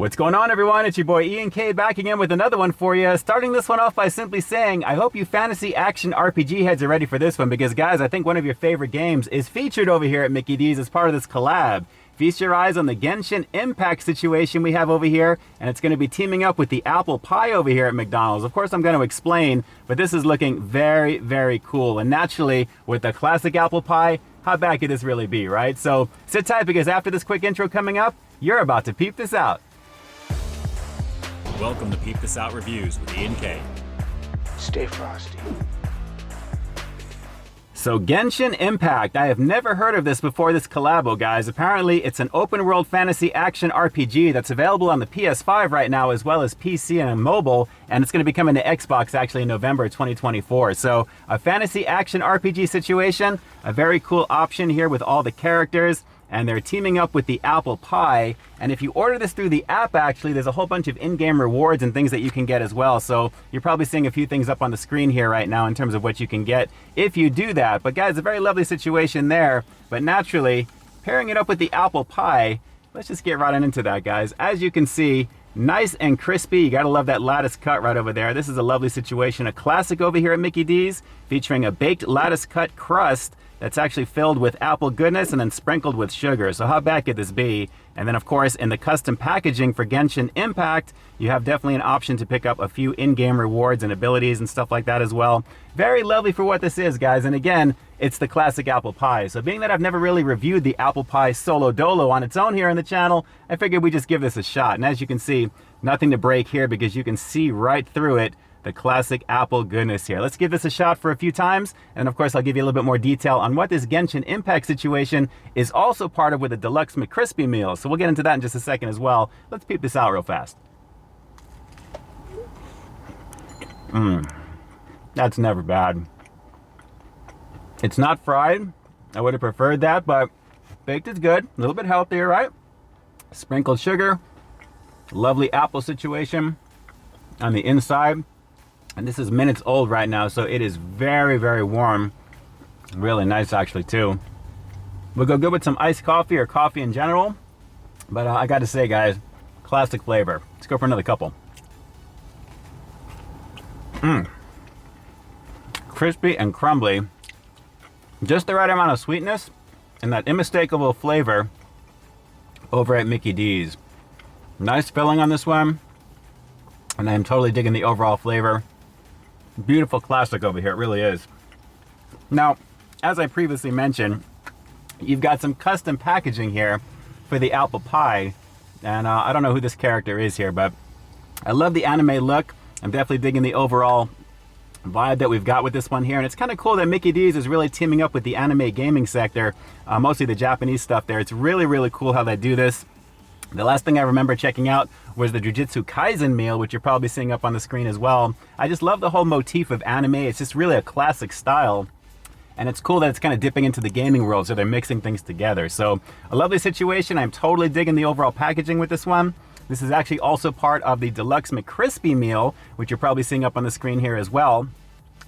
What's going on, everyone? It's your boy Ian K back again with another one for you. Starting this one off by simply saying, I hope you fantasy action RPG heads are ready for this one because, guys, I think one of your favorite games is featured over here at Mickey D's as part of this collab. Feast your eyes on the Genshin Impact situation we have over here, and it's going to be teaming up with the apple pie over here at McDonald's. Of course, I'm going to explain, but this is looking very, very cool. And naturally, with the classic apple pie, how bad could this really be, right? So sit tight because after this quick intro coming up, you're about to peep this out. Welcome to Peep This Out Reviews with Ian K. Stay frosty. So Genshin Impact, I have never heard of this before this collabo, guys. Apparently, it's an open-world fantasy action RPG that's available on the PS5 right now, as well as PC and mobile, and it's going to be coming to Xbox actually in November 2024. So a fantasy action RPG situation, a very cool option here with all the characters, and they're teaming up with the apple pie. And if you order this through the app, actually, there's a whole bunch of in-game rewards and things that you can get as well. So you're probably seeing a few things up on the screen here right now in terms of what you can get if you do that. But guys, a very lovely situation there. But naturally, pairing it up with the apple pie, let's just get right on into that, guys. As you can see, nice and crispy. You gotta love that lattice cut right over there. This is a lovely situation, a classic over here at Mickey D's, featuring a baked lattice cut crust that's actually filled with apple goodness and then sprinkled with sugar. So how bad could this be? And then of course, in the custom packaging for Genshin Impact, you have definitely an option to pick up a few in-game rewards and abilities and stuff like that as well. Very lovely for what this is, guys. And again, it's the classic apple pie. So being that I've never really reviewed the apple pie solo dolo on its own here on the channel, I figured we just give this a shot. And as you can see, nothing to break here because you can see right through it the classic apple goodness here. Let's give this a shot for a few times, and of course I'll give you a little bit more detail on what this Genshin Impact situation is also part of with the Deluxe McCrispy meal. So we'll get into that in just a second as well. Let's peep this out real fast. That's never bad. It's not fried. I would have preferred that, but baked is good. A little bit healthier, right? Sprinkled sugar, lovely apple situation on the inside. And this is minutes old right now, so it is very, very warm. Really nice, actually, too. We'll go good with some iced coffee or coffee in general. But I got to say, guys, classic flavor. Let's go for another couple. Crispy and crumbly. Just the right amount of sweetness and that unmistakable flavor over at Mickey D's. Nice filling on this one. And I'm totally digging the overall flavor. Beautiful classic over here, it really is. Now, as I previously mentioned, you've got some custom packaging here for the apple pie. And I don't know who this character is here, but I love the anime look. I'm definitely digging the overall vibe that we've got with this one here. And it's kind of cool that Mickey D's is really teaming up with the anime gaming sector, mostly the Japanese stuff there. It's really, really cool how they do this. The last thing I remember checking out was the Jujutsu Kaisen meal, which you're probably seeing up on the screen as well. I just love the whole motif of anime. It's just really a classic style. And it's cool that it's kind of dipping into the gaming world, so they're mixing things together. So a lovely situation. I'm totally digging the overall packaging with this one. This is actually also part of the Deluxe McCrispy meal, which you're probably seeing up on the screen here as well.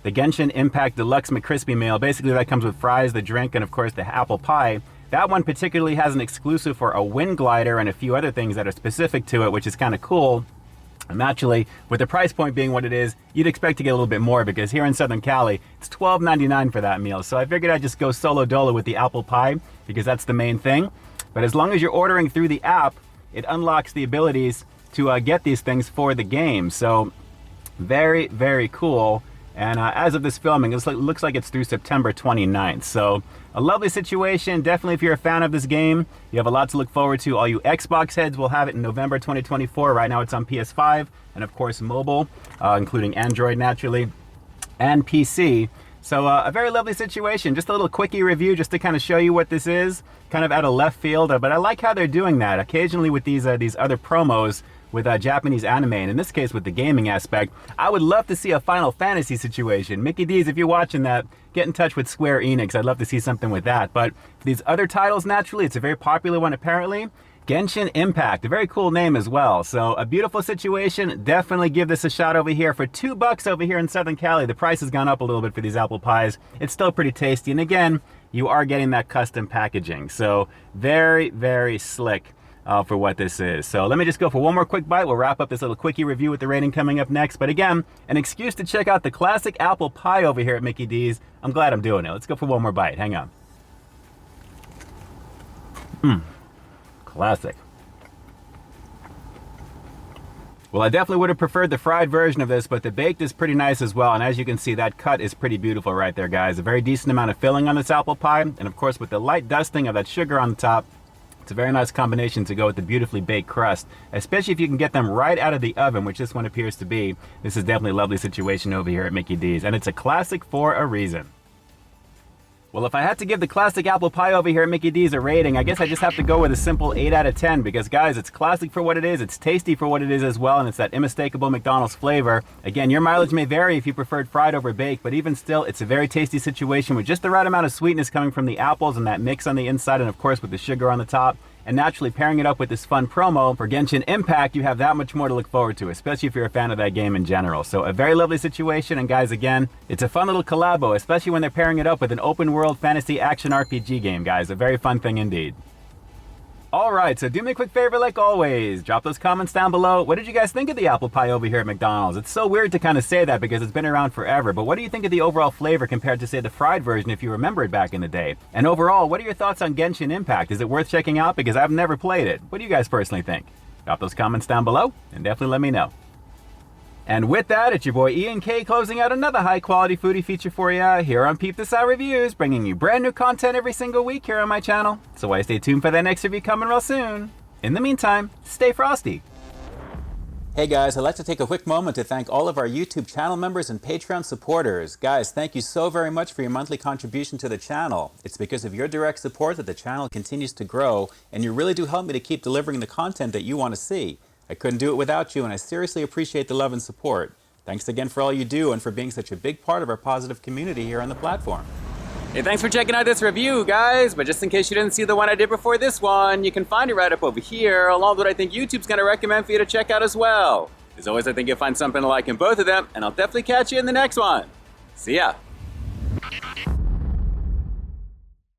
The Genshin Impact Deluxe McCrispy meal, basically that comes with fries, the drink, and of course the apple pie. That one particularly has an exclusive for a wind glider and a few other things that are specific to it, which is kind of cool. And naturally, with the price point being what it is, you'd expect to get a little bit more because here in Southern Cali, it's $12.99 for that meal. So I figured I'd just go solo dolo with the apple pie because that's the main thing. But as long as you're ordering through the app, it unlocks the abilities to get these things for the game. So very, very cool. And as of this filming, it looks like it's through September 29th. So a lovely situation. Definitely, if you're a fan of this game, you have a lot to look forward to. All you Xbox heads will have it in November 2024. Right now it's on PS5 and of course mobile, including Android naturally, and PC. So a very lovely situation. Just a little quickie review just to kind of show you what this is, kind of out of left field. But I like how they're doing that. Occasionally with these other promos, with Japanese anime, and in this case with the gaming aspect. I would love to see a Final Fantasy situation. Mickey D's, if you're watching that, get in touch with Square Enix. I'd love to see something with that. But for these other titles, naturally, it's a very popular one apparently. Genshin Impact, a very cool name as well. So a beautiful situation. Definitely give this a shot over here for $2 over here in Southern Cali. The price has gone up a little bit for these apple pies. It's still pretty tasty. And again, you are getting that custom packaging. So very, very slick. for what this is. So let me just go for one more quick bite. We'll wrap up this little quickie review with the rating coming up next. But again, an excuse to check out the classic apple pie over here at Mickey D's. I'm glad I'm doing it. Let's go for one more bite. Hang on. Classic. Well, I definitely would have preferred the fried version of this, but the baked is pretty nice as well. And as you can see, that cut is pretty beautiful right there, guys. A very decent amount of filling on this apple pie. And of course, with the light dusting of that sugar on the top, it's a very nice combination to go with the beautifully baked crust, especially if you can get them right out of the oven, which this one appears to be. This is definitely a lovely situation over here at Mickey D's, and it's a classic for a reason. Well, if I had to give the classic apple pie over here at Mickey D's a rating, I guess I just have to go with a simple 8 out of 10 because, guys, it's classic for what it is, it's tasty for what it is as well, and it's that unmistakable McDonald's flavor. Again, your mileage may vary if you preferred fried over baked, but even still, it's a very tasty situation with just the right amount of sweetness coming from the apples and that mix on the inside, and of course with the sugar on the top. And naturally, pairing it up with this fun promo for Genshin Impact, you have that much more to look forward to, especially if you're a fan of that game in general. So a very lovely situation, and guys, again, it's a fun little collabo, especially when they're pairing it up with an open world fantasy action RPG game, guys. A very fun thing indeed. Alright, so do me a quick favor like always. Drop those comments down below. What did you guys think of the apple pie over here at McDonald's? It's so weird to kind of say that because it's been around forever, but what do you think of the overall flavor compared to, say, the fried version if you remember it back in the day? And overall, what are your thoughts on Genshin Impact? Is it worth checking out? Because I've never played it. What do you guys personally think? Drop those comments down below and definitely let me know. And with that, it's your boy Ian K closing out another high-quality foodie feature for you here on Peep This Out Reviews, bringing you brand new content every single week here on my channel. So why stay tuned for that next review coming real soon. In the meantime, stay frosty. Hey guys, I'd like to take a quick moment to thank all of our YouTube channel members and Patreon supporters. Guys, thank you so very much for your monthly contribution to the channel. It's because of your direct support that the channel continues to grow, and you really do help me to keep delivering the content that you want to see. I couldn't do it without you, and I seriously appreciate the love and support. Thanks again for all you do and for being such a big part of our positive community here on the platform. Hey, thanks for checking out this review, guys. But just in case you didn't see the one I did before this one, you can find it right up over here, along with what I think YouTube's going to recommend for you to check out as well. As always, I think you'll find something to like in both of them, and I'll definitely catch you in the next one. See ya.